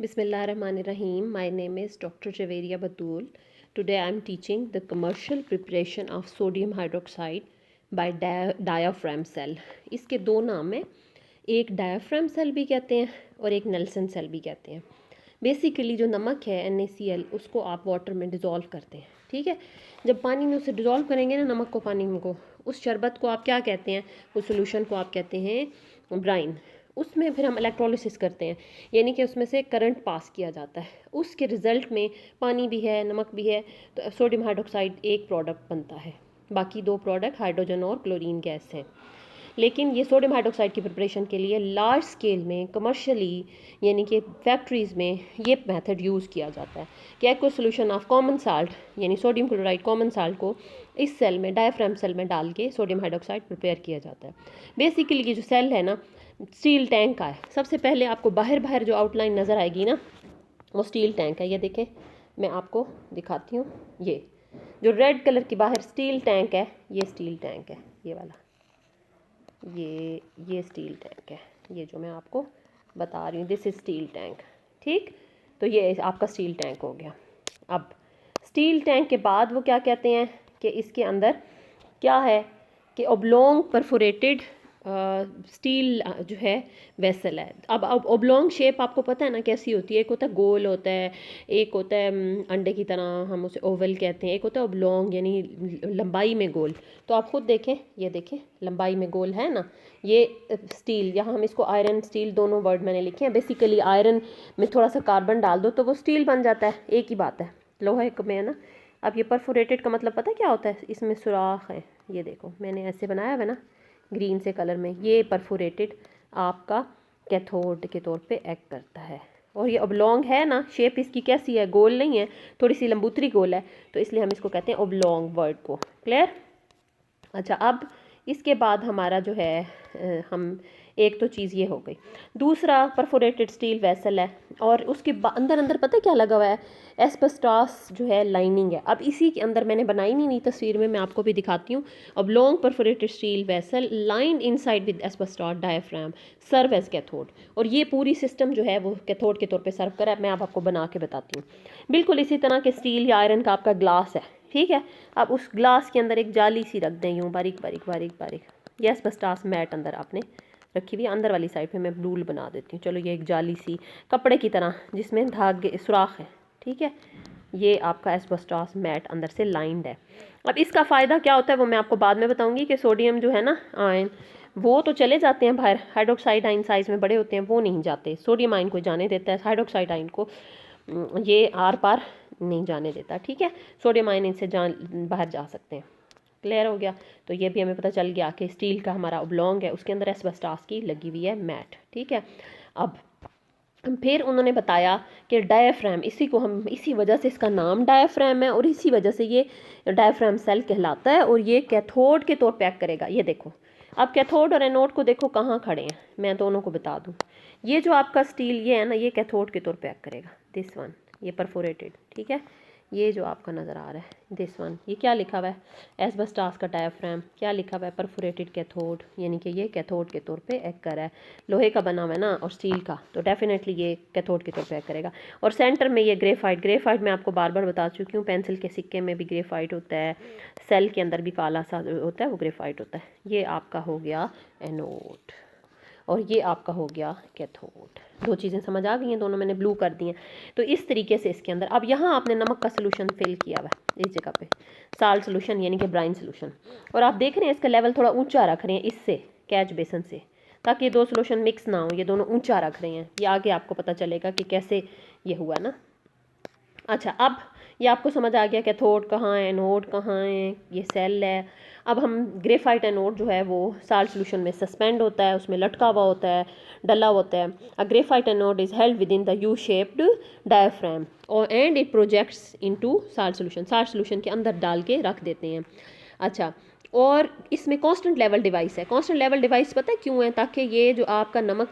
Bismillahirrahmanirrahim. My name is Dr. Javeria Batul. Today I am teaching the commercial preparation of sodium hydroxide by diaphragm cell. इसके दो नाम हैं, एक diaphragm cell भी कहते हैं और एक नेल्सन सेल भी कहते हैं. बेसिकली जो नमक है NaCl उसको आप वाटर में डिज़ोल्व करते हैं. ठीक है, जब पानी में उसे डिज़ोल्व करेंगे ना, नमक को पानी में को, उस शरबत को आप क्या कहते हैं, उस सोल्यूशन को आप कहते हैं ब्राइन. उसमें फिर हम इलेक्ट्रोलिसिस करते हैं, यानी कि उसमें से करंट पास किया जाता है. उसके रिज़ल्ट में पानी भी है, नमक भी है, तो सोडियम हाइड्रोक्साइड एक प्रोडक्ट बनता है. बाकी दो प्रोडक्ट हाइड्रोजन और क्लोरीन गैस हैं. लेकिन ये सोडियम हाइड्रोक्साइड की प्रिपरेशन के लिए लार्ज स्केल में कमर्शियली यानी कि फैक्ट्रीज़ में ये मेथड यूज़ किया जाता है कि aqua solution of common salt यानी सोडियम क्लोराइड कॉमन साल्ट को इस सेल में डायाफ्राम सेल में डाल के सोडियम हाइड्रोक्साइड प्रिपेयर किया जाता है. बेसिकली ये जो सेल है ना, स्टील टैंक का है. सबसे पहले आपको बाहर जो आउटलाइन नज़र आएगी ना, वो स्टील टैंक है. ये देखें, मैं आपको दिखाती हूँ. ये जो रेड कलर की बाहर स्टील टैंक है, ये स्टील टैंक है. ये वाला ये स्टील टैंक है. ये जो मैं आपको बता रही हूँ, दिस इज़ स्टील टैंक. ठीक, तो ये आपका स्टील टैंक हो गया. अब स्टील टैंक के बाद वो क्या कहते हैं कि इसके अंदर क्या है कि ओब्लोंग परफोरेटेड स्टील जो है वेसल है. अब ओब्लोंग शेप आपको पता है ना कैसी होती है. एक होता है गोल होता है, एक होता है अंडे की तरह, हम उसे ओवल कहते हैं. एक होता है ओब्लोंग यानी लंबाई में गोल. तो आप खुद देखें, ये देखें लंबाई में गोल है ना. ये स्टील, यहाँ हम इसको आयरन स्टील दोनों वर्ड मैंने लिखे हैं. बेसिकली आयरन में थोड़ा सा कार्बन डाल दो तो वो स्टील बन जाता है, एक ही बात है. लोहे में है ना. अब ये परफोरेटेड का मतलब पता है क्या होता है, इसमें सुराख है. ये देखो मैंने ऐसे बनाया हुआ है ना ग्रीन से कलर में. ये परफोरेटेड आपका कैथोड के तौर पे एक्ट करता है. और ये ओब्लोंग है ना, शेप इसकी कैसी है, गोल नहीं है, थोड़ी सी लंबूतरी गोल है, तो इसलिए हम इसको कहते हैं ओब्लोंग वर्ड को. क्लियर. अच्छा, अब इसके बाद हमारा जो है हम एक तो चीज़ ये हो गई. दूसरा परफोरेटेड स्टील वेसल है और उसके अंदर पता है क्या लगा हुआ है, एस्बेस्टॉस जो है लाइनिंग है. अब इसी के अंदर मैंने बनाई नहीं तस्वीर में, मैं आपको भी दिखाती हूँ. अब long perforated steel vessel lined inside with asbestos diaphragm serve as cathode. और ये पूरी सिस्टम जो है वो कैथोड के तौर पे सर्व करा है. मैं आपको बना के बताती हूँ. बिल्कुल इसी तरह के स्टील या आयरन का आपका ग्लास है. ठीक है, अब उस ग्लास के अंदर एक जाली सी रख दें, यूँ बारीक बारीक बारीक बारीक. ये एस्बेस्टॉस मैट अंदर आपने रखी हुई है. अंदर वाली साइड पे मैं ब्लूल बना देती हूँ. चलो, ये एक जाली सी कपड़े की तरह जिसमें धागे सुराख है. ठीक है, ये आपका एस्बेस्टॉस मैट अंदर से लाइंड है. अब इसका फ़ायदा क्या होता है वो मैं आपको बाद में बताऊंगी कि सोडियम जो है ना आयन, वो तो चले जाते हैं बाहर. हाइड्रोक्साइड आयन साइज़ में बड़े होते हैं, वो नहीं जाते. सोडियम आयन को जाने देता है, हाइड्रोक्साइड आयन को ये आर पार नहीं जाने देता. ठीक है, सोडियम आयन इनसे बाहर जा सकते हैं. क्लियर हो गया. तो ये भी हमें पता चल गया कि स्टील का हमारा ओब्लोंग है, उसके अंदर एस्बेस्टॉस की लगी हुई है मैट. ठीक है, अब फिर उन्होंने बताया कि डायाफ्राम, इसी को हम, इसी वजह से इसका नाम डायाफ्राम है और इसी वजह से ये डायाफ्राम सेल कहलाता है. और ये कैथोड के तौर पे एक्ट करेगा. ये देखो, अब कैथोड और एनोड को देखो कहाँ खड़े हैं, मैं दोनों को बता दूँ. ये जो आपका स्टील ये है ना, ये कैथोड के तौर पे एक्ट करेगा. दिस वन, ये परफोरेटेड. ठीक है, ये जो आपका नज़र आ रहा है दिस वन, ये क्या लिखा हुआ है, एस्बेस्टॉस का डायाफ्राम. क्या लिखा हुआ है, परफोरेटेड कैथोड, यानी कि ये कैथोड के तौर पे एक्ट कर रहा है. लोहे का बना हुआ है ना और स्टील का, तो डेफिनेटली ये कैथोड के तौर पे एक्ट करेगा. और सेंटर में ये ग्रेफाइट मैं आपको बार बार बता चुकी हूँ. पेंसिल के सिक्के में भी ग्रेफाइट होता है, सेल के अंदर भी काला सा होता है, वो ग्रेफाइट होता है. ये आपका हो गया एनोड और ये आपका हो गया कैथोड. दो चीज़ें समझ आ गई हैं, दोनों मैंने ब्लू कर दी हैं. तो इस तरीके से इसके अंदर अब यहाँ आपने नमक का सोल्यूशन फिल किया हुआ है इस जगह पे, साल्ट सोल्यूशन यानी कि ब्राइन सोल्यूशन. और आप देख रहे हैं इसका लेवल थोड़ा ऊंचा रख रहे हैं इससे, कैच बेसन से, ताकि ये दो सोल्यूशन मिक्स ना हो. ये दोनों ऊंचा रख रहे हैं, ये आगे आपको पता चलेगा कि कैसे ये हुआ ना. अच्छा, अब ये आपको समझ आ गया कैथोड कहाँ है, एनोड कहाँ है, ये सेल है. अब हम ग्रेफाइट एनोड जो है वो साल्ट सोल्यूशन में सस्पेंड होता है, उसमें लटका हुआ होता है, डला होता है. A graphite anode is held within the U shaped diaphragm और and it projects into salt solution के अंदर डाल के रख देते हैं. अच्छा, और इसमें कांस्टेंट लेवल डिवाइस है. कांस्टेंट लेवल डिवाइस पता है क्यों है, ताकि ये जो आपका नमक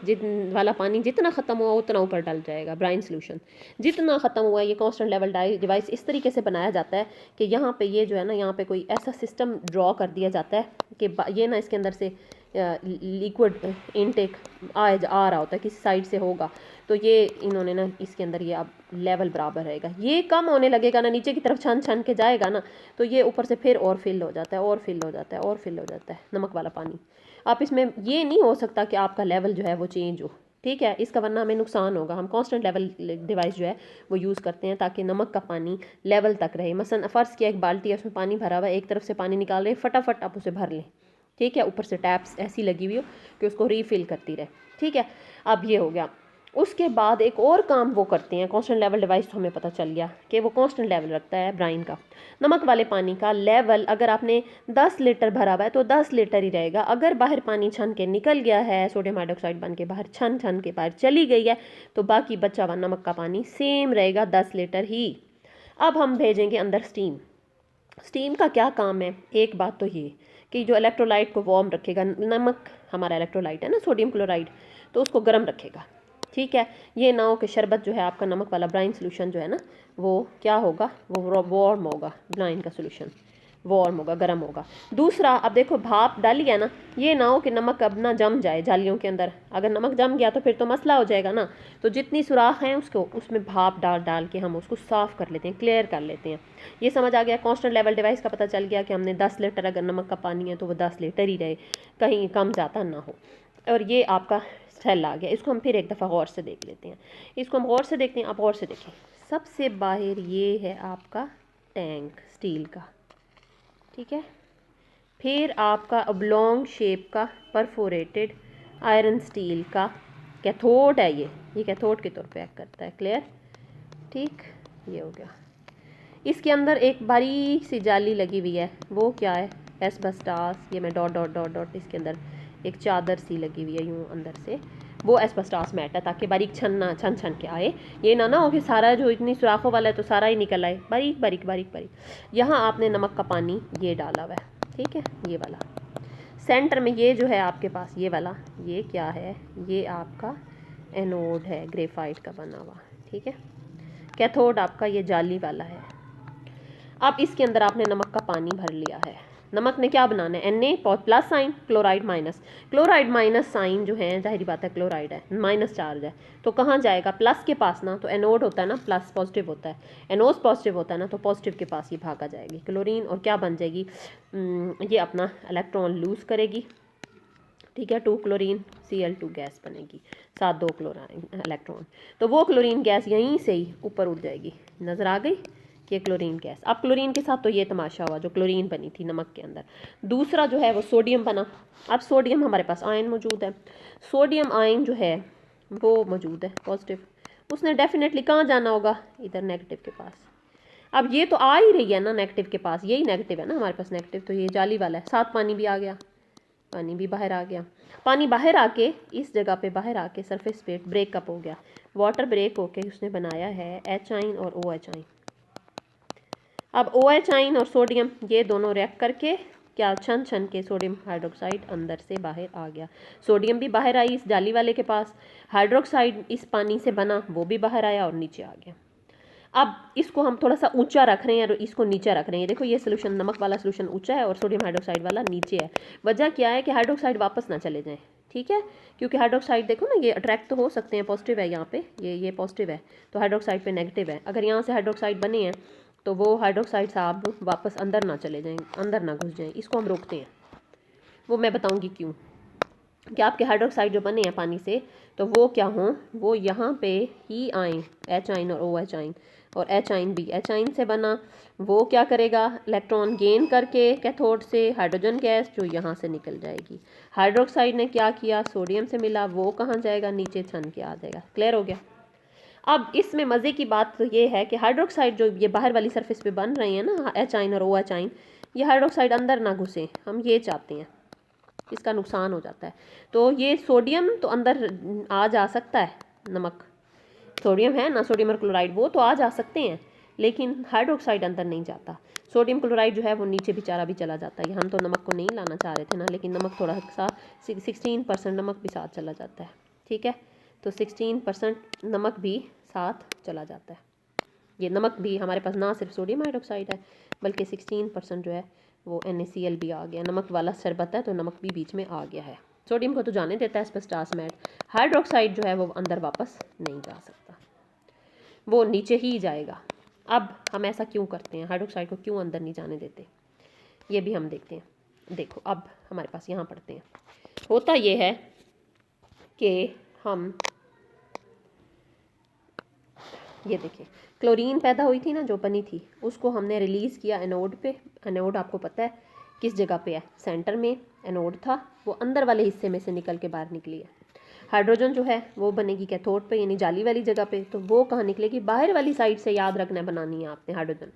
वाला पानी जितना ख़त्म हुआ उतना ऊपर डल जाएगा. ब्राइन सोल्यूशन जितना ख़त्म हुआ, ये कांस्टेंट लेवल डिवाइस इस तरीके से बनाया जाता है कि यहाँ पे ये जो है ना, यहाँ पे कोई ऐसा सिस्टम ड्रॉ कर दिया जाता है कि ये ना इसके अंदर से लिक्विड इनटेक आ रहा होता है, किसी साइड से होगा, तो ये इन्होंने ना इसके अंदर ये अब लेवल बराबर रहेगा। ये कम होने लगेगा ना, नीचे की तरफ छन छन के जाएगा ना, तो ये ऊपर से फिर और फिल हो जाता है, और फिल हो जाता है, और फिल हो जाता है नमक वाला पानी। आप इसमें ये नहीं हो सकता कि आपका लेवल जो है वो चेंज हो, ठीक है, इसका वरना हमें नुकसान होगा। हम कांस्टेंट लेवल डिवाइस जो है वो यूज़ करते हैं ताकि नमक का पानी लेवल तक रहे। मसलन फ़र्ज़ किया एक बाल्टी है, उसमें पानी भरा हुआ है, एक तरफ से पानी निकाल रहे हैं, फटाफट आप उसे भर लें, ठीक है, ऊपर से टैप्स ऐसी लगी हुई हो कि उसको रीफ़िल करती रहे, ठीक है। अब ये हो गया। उसके बाद एक और काम वो करते हैं, कांस्टेंट लेवल डिवाइस, तो हमें पता चल गया कि वो कांस्टेंट लेवल रखता है ब्राइन का। नमक वाले पानी का लेवल अगर आपने 10 लीटर भरा हुआ है तो 10 लीटर ही रहेगा। अगर बाहर पानी छन के निकल गया है, सोडियम हाइड्रोक्साइड बन के बाहर छन छन के बाहर चली गई है, तो बाकी बचा हुआ नमक का पानी सेम रहेगा, 10 लीटर ही। अब हम भेजेंगे अंदर स्टीम। स्टीम का क्या काम है? एक बात तो ये कि जो इलेक्ट्रोलाइट को वार्म रखेगा, नमक हमारा इलेक्ट्रोलाइट है ना, सोडियम क्लोराइड, तो उसको गर्म रखेगा, ठीक है। ये ना हो कि शरबत जो है आपका, नमक वाला ब्राइन सोल्यूशन जो है ना, वो क्या होगा, वो वार्म होगा, ब्राइन का सोल्यूशन वार्म होगा, गर्म होगा। दूसरा, अब देखो भाप डाली है ना, ये ना हो कि नमक अब ना जम जाए जालियों के अंदर। अगर नमक जम गया तो फिर तो मसला हो जाएगा ना। तो जितनी सुराख हैं उसको, उसमें भाप डाल डाल के हम उसको साफ़ कर लेते हैं, क्लियर कर लेते हैं। ये समझ आ गया। कांस्टेंट लेवल डिवाइस का पता चल गया कि हमने 10 लीटर अगर नमक का पानी है तो वो 10 लीटर ही रहे, कहीं कम ज़्यादा ना हो। और ये आपका सेल आ गया। इसको हम फिर एक दफ़ा गौर से देख लेते हैं। इसको हम गौर से देखते हैं, आप गौर से देखें। सबसे बाहर ये है आपका टैंक स्टील का, ठीक है। फिर आपका ओब्लॉन्ग शेप का परफोरेटेड आयरन स्टील का कैथोड है। ये कैथोड के तौर पे एक्ट करता है, क्लियर, ठीक। ये हो गया। इसके अंदर एक बारीक सी जाली लगी हुई है, वो क्या है? एस्बेस्टास। ये मैं डॉट डॉट डॉट डॉट, इसके अंदर एक चादर सी लगी हुई है यूँ अंदर से, वो एस्बेस्टास मैट है, ताकि बारीक छन छन के आए। ये ना हो कि सारा जो इतनी सुराखों वाला है तो सारा ही निकल आए, बारीक बारीक बारीक बारीक। यहाँ आपने नमक का पानी ये डाला हुआ है, ठीक है, ये वाला। सेंटर में ये जो है आपके पास, ये वाला, ये क्या है? ये आपका एनोड है, ग्रेफाइट का बना हुआ, ठीक है। कैथोड आपका ये जाली वाला है। अब इसके अंदर आपने नमक का पानी भर लिया है। नमक ने क्या बनाना है? Na plus sign, chloride minus. Chloride minus sign जो है, जाहिर बात है क्लोराइड है, माइनस चार्ज है, तो कहाँ जाएगा? प्लस के पास ना। तो एनोड होता है ना, प्लस पॉजिटिव होता है, एनोस पॉजिटिव होता है ना, तो पॉजिटिव के पास ये भागा जाएगी क्लोरीन, और क्या बन जाएगी? ये अपना इलेक्ट्रॉन लूज़ करेगी, ठीक है। 2 क्लोरीन Cl2 गैस बनेगी, साथ 2 क्लोरीन इलेक्ट्रॉन। तो वो क्लोरीन गैस यहीं से ही ऊपर उठ जाएगी, नज़र आ गई कि क्लोरीन गैस। अब क्लोरीन के साथ तो ये तमाशा हुआ, जो क्लोरीन बनी थी नमक के अंदर। दूसरा जो है वो सोडियम बना। अब सोडियम, हमारे पास आयन मौजूद है, सोडियम आयन जो है वो मौजूद है पॉजिटिव, उसने डेफिनेटली कहाँ जाना होगा? इधर नेगेटिव के पास। अब ये तो आ ही रही है ना नेगेटिव के पास, यही नेगेटिव है ना हमारे पास, नेगेटिव तो ये जाली वाला है। साथ पानी भी आ गया, पानी भी बाहर आ गया। पानी बाहर आके इस जगह पे बाहर आके सरफेस पे ब्रेकअप हो गया, वाटर ब्रेक होके उसने बनाया है H आयन और OH आयन। अब OH आयन और सोडियम ये दोनों रिएक्ट करके क्या, छन छन के सोडियम हाइड्रोक्साइड अंदर से बाहर आ गया। सोडियम भी बाहर आई इस जाली वाले के पास, हाइड्रोक्साइड इस पानी से बना वो भी बाहर आया और नीचे आ गया। अब इसको हम थोड़ा सा ऊंचा रख रहे हैं और इसको नीचा रख रहे हैं। देखो ये सोल्यूशन, नमक वाला सोल्यूशन ऊंचा है और सोडियम हाइड्रोक्साइड वाला नीचे है। वजह क्या है कि हाइड्रोक्साइड वापस ना चले जाएं, ठीक है, क्योंकि हाइड्रोक्साइड देखो ना, ये अट्रैक्ट तो हो सकते हैं, पॉजिटिव है यहाँ पे, ये पॉजिटिव है, तो हाइड्रोक्साइड पे नेगेटिव है। अगर यहाँ से हाइड्रोक्साइड बने हैं तो वो हाइड्रोक्साइड साहब वापस अंदर ना चले जाएँ, अंदर ना घुस जाएँ, इसको हम रोकते हैं। वो मैं बताऊँगी क्यों। कि आपके हाइड्रोक्साइड जो बने हैं पानी से, तो वो क्या हों, वो यहाँ पे ही आएँ, H आयन और OH आयन, और H आयन भी H आयन से बना, वो क्या करेगा? इलेक्ट्रॉन गेन करके कैथोड से हाइड्रोजन गैस जो यहाँ से निकल जाएगी। हाइड्रोक्साइड ने क्या किया? सोडियम से मिला, वो कहाँ जाएगा? नीचे छन के आ जाएगा। क्लियर हो गया? अब इसमें मज़े की बात तो ये है कि हाइड्रोक्साइड जो ये बाहर वाली सरफेस पे बन रही है ना, H आयन और OH आयन, ये हाइड्रोक्साइड अंदर ना घुसे, हम ये चाहते हैं, इसका नुकसान हो जाता है। तो ये सोडियम तो अंदर आ जा सकता है, नमक सोडियम है ना, सोडियम और क्लोराइड, वो तो आ जा सकते हैं, लेकिन हाइड्रोक्साइड अंदर नहीं जाता। सोडियम क्लोराइड जो है वो नीचे बेचारा भी चला जाता है। हम तो नमक को नहीं लाना चाह रहे थे ना, लेकिन नमक थोड़ा सा 16% नमक भी साथ चला जाता है, ठीक है। तो 16% नमक भी साथ चला जाता है। ये नमक भी हमारे पास ना सिर्फ सोडियम हाइड्रोक्साइड है, बल्कि 16% जो है वो NaCl भी आ गया, नमक वाला शरबत है तो नमक भी बीच में आ गया है। सोडियम को तो जाने देता है एस्बेस्टॉस मैट, हाइड्रोक्साइड जो है वो अंदर वापस नहीं जा सकता, वो नीचे ही जाएगा। अब हम ऐसा क्यों करते हैं, हाइड्रोक्साइड को क्यों अंदर नहीं जाने देते, ये भी हम देखते हैं। देखो अब हमारे पास यहाँ पढ़ते हैं, होता ये है कि हम ये देखिए क्लोरीन पैदा हुई थी ना जो बनी थी, उसको हमने रिलीज़ किया एनोड पे। एनोड आपको पता है किस जगह पे है, सेंटर में एनोड था, वो अंदर वाले हिस्से में से निकल के बाहर निकली है। हाइड्रोजन जो है वो बनेगी कैथोड पे, यानी जाली वाली जगह पे, तो वो कहाँ निकलेगी, बाहर वाली साइड से, याद रखना है, बनानी है आपने हाइड्रोजन।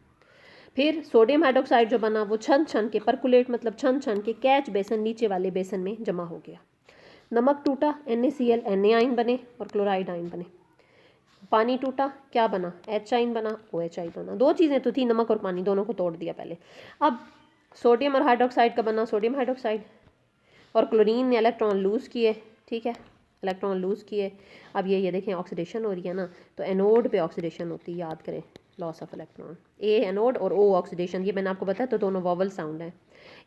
फिर सोडियम हाइड्रोक्साइड जो बना वो छन छन के, परकुलेट मतलब छन छन के कैच बेसन, नीचे वाले बेसन में जमा हो गया। नमक टूटा, NaCl, Na आइन बने और क्लोराइड आइन बने। पानी टूटा, क्या बना, H आइन बना, OH आइन बना। दो चीज़ें तो थी, नमक और पानी, दोनों को तोड़ दिया पहले। अब सोडियम और हाइड्रोक्साइड का बना सोडियम हाइड्रोक्साइड, और क्लोरीन ने इलेक्ट्रॉन लूज़ किए, ठीक है, इलेक्ट्रॉन लूज़ किए। अब ये देखें ऑक्सीडेशन हो रही है ना, तो एनोड पे ऑक्सीडेशन होती है, याद करें, loss of electron. A anode और O ऑक्सीडेशन, ये मैंने आपको बताया, तो दोनों वॉवल साउंड है।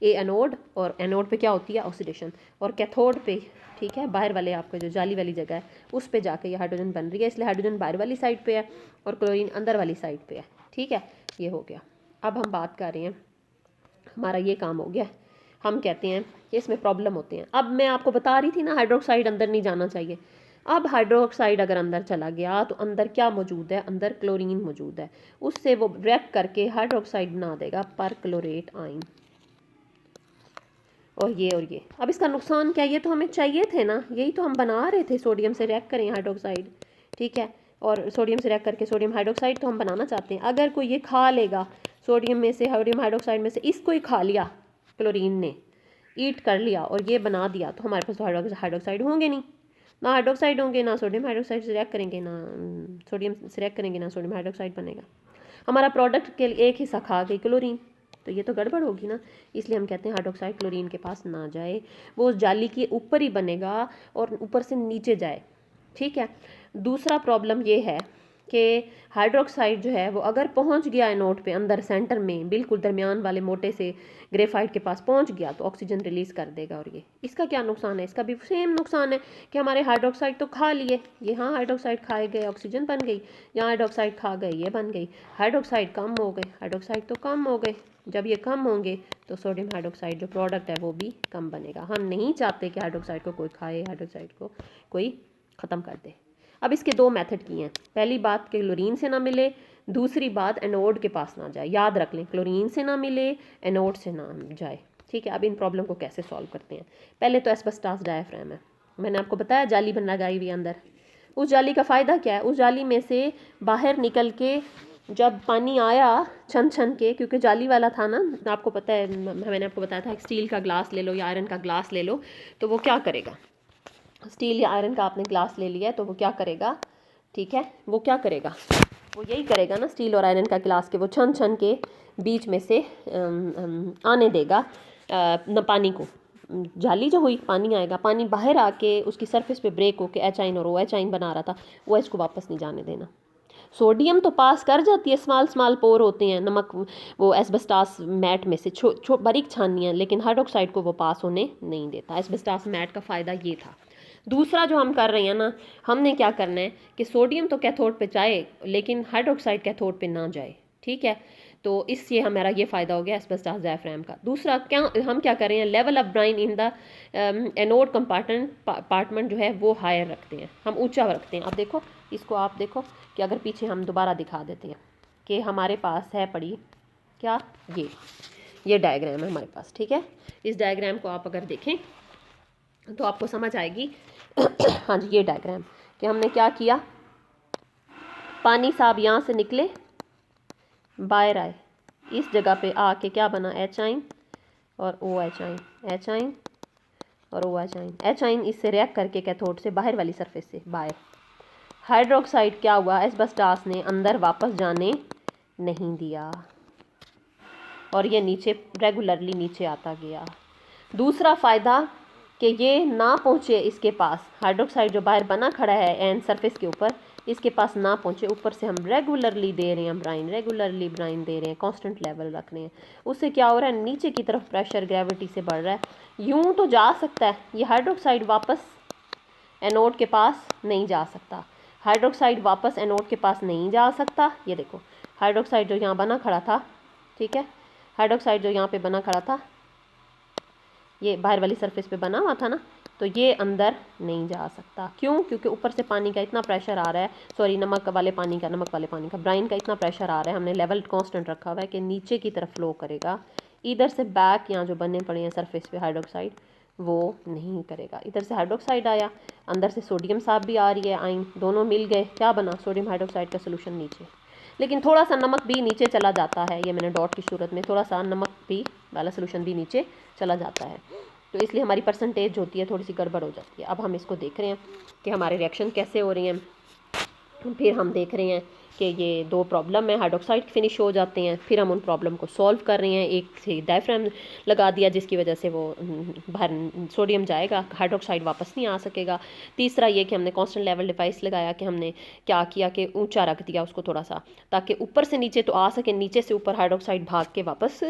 ए एनोड, और एनोड पे क्या होती है, ऑक्सीडेशन, और कैथोड पे, ठीक है, बाहर वाले आपका जो जाली वाली जगह है उस पे जाके ये हाइड्रोजन बन रही है, इसलिए हाइड्रोजन बाहर वाली साइड पे है और क्लोरीन अंदर वाली साइड पे है, ठीक है, ये हो गया। अब हम बात कर रहे हैं, हमारा ये काम हो गया, हम कहते हैं कि इसमें प्रॉब्लम होते हैं। अब मैं आपको बता रही थी ना हाइड्रोक्साइड अंदर नहीं जाना चाहिए। अब हाइड्रोक्साइड अगर अंदर चला गया तो अंदर क्या मौजूद है, अंदर क्लोरीन मौजूद है, उससे वो रिएक्ट करके हाइड्रोक्साइड बना देगा परक्लोरेट आइन, और ये। अब इसका नुकसान क्या है, ये तो हमें चाहिए थे ना, यही तो हम बना रहे थे, सोडियम से रिएक्ट करें हाइड्रोक्साइड, ठीक है, और सोडियम से रिएक्ट करके सोडियम हाइड्रोक्साइड तो हम बनाना चाहते हैं। अगर कोई ये खा लेगा सोडियम में से, सोडियम हाइड्रोक्साइड में से इसको ही खा लिया, क्लोरीन ने ईट कर लिया और ये बना दिया, तो हमारे पास तो हाइड्रोक्साइड होंगे नहीं, ना हाइड्रोक्साइड होंगे, ना सोडियम हाइड्रोक्साइड से रिएक्ट करेंगे, ना सोडियम से रिएक्ट करेंगे, ना सोडियम हाइड्रोक्साइड बनेगा। हमारा प्रोडक्ट के एक हिस्सा खा गई क्लोरीन, तो ये तो गड़बड़ होगी ना, इसलिए हम कहते हैं हाइड्रोक्साइड क्लोरीन के पास ना जाए, वो उस जाली के ऊपर ही बनेगा और ऊपर से नीचे जाए, ठीक है। दूसरा प्रॉब्लम ये है कि हाइड्रोक्साइड जो है वो अगर पहुंच गया एनोड पे, अंदर सेंटर में बिल्कुल दरमियान वाले मोटे से ग्रेफाइट के पास पहुंच गया, तो ऑक्सीजन रिलीज़ कर देगा। और ये इसका क्या नुकसान है, इसका भी सेम नुकसान है कि हमारे हाइड्रोक्साइड तो खा लिए, यहाँ हाइड्रोक्साइड खाए गए, ऑक्सीजन बन गई, यहाँ हाइड्रोक्साइड खा गए, ये बन गई, हाइड्रोक्साइड कम हो गए, हाइड्रोक्साइड तो कम हो गए। जब ये कम होंगे तो सोडियम हाइड्रोक्साइड जो प्रोडक्ट है वो भी कम बनेगा। हम नहीं चाहते कि हाइड्रोक्साइड को कोई खाए, हाइड्रोक्साइड को कोई ख़त्म कर दे। अब इसके दो मेथड किए हैं, पहली बात कि क्लोरीन से ना मिले, दूसरी बात एनोड के पास ना जाए। याद रख लें, क्लोरीन से ना मिले, एनोड से ना जाए, ठीक है। अब इन प्रॉब्लम को कैसे सॉल्व करते हैं, पहले तो एस्बेस्टॉस डायाफ्राम है, मैंने आपको बताया जाली बन लगाई हुई अंदर। उस जाली का फ़ायदा क्या है, उस जाली में से बाहर निकल के जब पानी आया छन छन के, क्योंकि जाली वाला था ना, आपको पता है, मैंने आपको बताया था, एक स्टील का ग्लास ले लो या आयरन का ग्लास ले लो, तो वो क्या करेगा, स्टील या आयरन का आपने ग्लास ले लिया है तो वो क्या करेगा, ठीक है, वो क्या करेगा, वो यही करेगा ना, स्टील और आयरन का ग्लास के वो छन छन के बीच में से आने देगा न पानी को, जाली जो हुई पानी आएगा, पानी बाहर आके उसकी सरफेस पे ब्रेक होके H आइन और OH आइन बना रहा था, OH को वापस नहीं जाने देना। सोडियम तो पास कर जाती है, स्मॉल स्मॉल पोर होते हैं नमक, वो एस्बेस्टॉस मैट में से बारीक छानियाँ, लेकिन हाइड्रोक्साइड को वो पास होने नहीं देता। एस्बेस्टॉस मैट का फ़ायदा ये था। दूसरा जो हम कर रहे हैं ना, हमने क्या करना है कि सोडियम तो कैथोड पे जाए लेकिन हाइड्रोक्साइड कैथोड पे ना जाए, ठीक है, तो इससे हमारा ये फ़ायदा हो गया एस्बेस्टॉस डायाफ्राम का। दूसरा क्या हम क्या कर रहे हैं, level of Bryan in the anode compartment जो है वो हायर रखते हैं, हम ऊंचा रखते हैं। अब देखो इसको, आप देखो कि अगर पीछे हम दोबारा दिखा देते हैं कि हमारे पास है पड़ी क्या, ये डायग्राम है हमारे पास, ठीक है। इस डायग्राम को आप अगर देखें तो आपको समझ आएगी हाँ जी, ये डायग्राम कि हमने क्या किया, पानी साहब यहाँ से निकले, बाहर आए, इस जगह पे आके क्या बना, H आइन और OH आइन, H आइन और OH आइन, H आइन इससे रिएक्ट करके कैथोड से बाहर वाली सरफेस से बाहर, हाइड्रोक्साइड क्या हुआ, एस्बेस्टॉस ने अंदर वापस जाने नहीं दिया और ये नीचे रेगुलरली नीचे आता गया। दूसरा फ़ायदा कि ये ना पहुँचे इसके पास, हाइड्रोक्साइड जो बाहर बना खड़ा है एंड सरफेस के ऊपर, इसके पास ना पहुँचे, ऊपर से हम रेगुलरली दे रहे हैं ब्राइन, रेगुलरली ब्राइन दे रहे हैं, कांस्टेंट लेवल रख रहे हैं, उससे क्या हो रहा है, नीचे की तरफ प्रेशर ग्रेविटी से बढ़ रहा है। यूँ तो जा सकता है ये हाइड्रोक्साइड वापस एनोड के पास नहीं जा सकता, हाइड्रोक्साइड वापस एनोड के पास नहीं जा सकता। ये देखो हाइड्रोक्साइड जो यहाँ बना खड़ा था, ठीक है, हाइड्रोक्साइड जो यहाँ पे बना खड़ा था, ये बाहर वाली सरफेस पे बना हुआ था ना, तो ये अंदर नहीं जा सकता। क्यों? क्योंकि ऊपर से पानी का इतना प्रेशर आ रहा है, सॉरी नमक वाले पानी का ब्राइन का इतना प्रेशर आ रहा है, हमने लेवल कांस्टेंट रखा हुआ है कि नीचे की तरफ फ्लो करेगा, इधर से बैक यहाँ जो बने पड़े हैं सरफेस पे हाइड्रोक्साइड वो नहीं करेगा। इधर से हाइड्रोक्साइड आया, अंदर से सोडियम साहब भी आ रही है, आइन दोनों मिल गए, क्या बना, सोडियम हाइड्रोक्साइड का सोल्यूशन नीचे। लेकिन थोड़ा सा नमक भी नीचे चला जाता है, ये मैंने डॉट की सूरत में थोड़ा सा नमक भी वाला सोल्यूशन भी नीचे चला जाता है, तो इसलिए हमारी परसेंटेज होती है थोड़ी सी गड़बड़ हो जाती है। अब हम इसको देख रहे हैं कि हमारे रिएक्शन कैसे हो रही हैं, फिर हम देख रहे हैं कि ये दो प्रॉब्लम है, हाइड्रोक्साइड फिनिश हो जाते हैं, फिर हम उन प्रॉब्लम को सॉल्व कर रहे हैं। एक से डायफ्राम लगा दिया जिसकी वजह से वो बाहर सोडियम जाएगा, हाइड्रोक्साइड वापस नहीं आ सकेगा। तीसरा ये कि हमने कांस्टेंट लेवल डिवाइस लगाया, कि हमने क्या किया कि ऊंचा रख दिया उसको थोड़ा सा, ताकि ऊपर से नीचे तो आ सके, नीचे से ऊपर हाइड्रोक्साइड भाग के वापस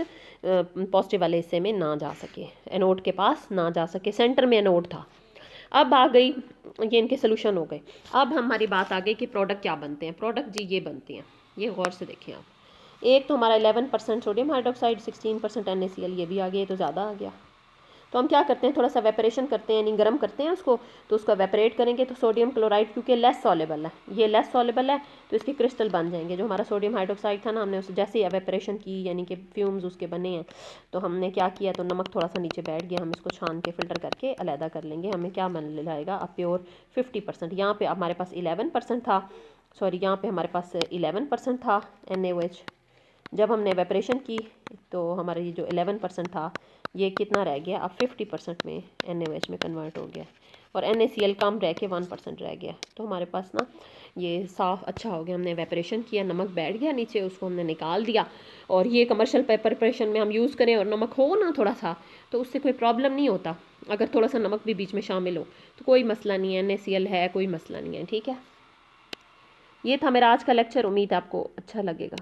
पॉजिटिव वाले हिस्से में ना जा सके, एनोड के पास ना जा सके, सेंटर में एनोड था। अब आ गई, ये इनके सोल्यूशन हो गए। अब हमारी बात आ गई कि प्रोडक्ट क्या बनते हैं। प्रोडक्ट जी ये बनते हैं, ये गौर से देखें आप। एक तो हमारा 11% सोडियम हाइड्रोक्साइड, 16% NaCl, ये भी आ गया, ये तो ज़्यादा आ गया। तो हम क्या करते हैं, थोड़ा सा वेपरेशन करते हैं, यानी गर्म करते हैं उसको, तो उसका वेपरेट करेंगे तो सोडियम क्लोराइड क्योंकि लेस सॉलेबल है, ये लेस सॉलेबल है, तो इसके क्रिस्टल बन जाएंगे। जो हमारा सोडियम हाइड्रोक्साइड था ना, हमने उसे जैसे ही वेपरेशन की, यानी कि फ्यूम्स उसके बने हैं, तो हमने क्या किया, तो नमक थोड़ा सा नीचे बैठ गया, हम इसको छान के फिल्टर करके अलहदा कर लेंगे। हमें क्या बन जाएगा, अब प्योर 50%। यहाँ पर हमारे पास 11% था, सॉरी यहाँ पर हमारे पास 11% था NaOH। जब हमने वेपरेशन की तो हमारा ये जो 11% था ये कितना रह गया, अब 50% में NaOH में कन्वर्ट हो गया, और NaCl कम रह के 1% रह गया। तो हमारे पास ना ये साफ़ अच्छा हो गया, हमने वेपरेशन किया, नमक बैठ गया नीचे, उसको हमने निकाल दिया। और ये कमर्शियल प्रिपरेशन में हम यूज़ करें और नमक हो ना थोड़ा सा, तो उससे कोई प्रॉब्लम नहीं होता। अगर थोड़ा सा नमक भी बीच में शामिल हो तो कोई मसला नहीं है, NaCl है, कोई मसला नहीं है, ठीक है। ये था मेरा आज का लेक्चर, उम्मीद आपको अच्छा लगेगा।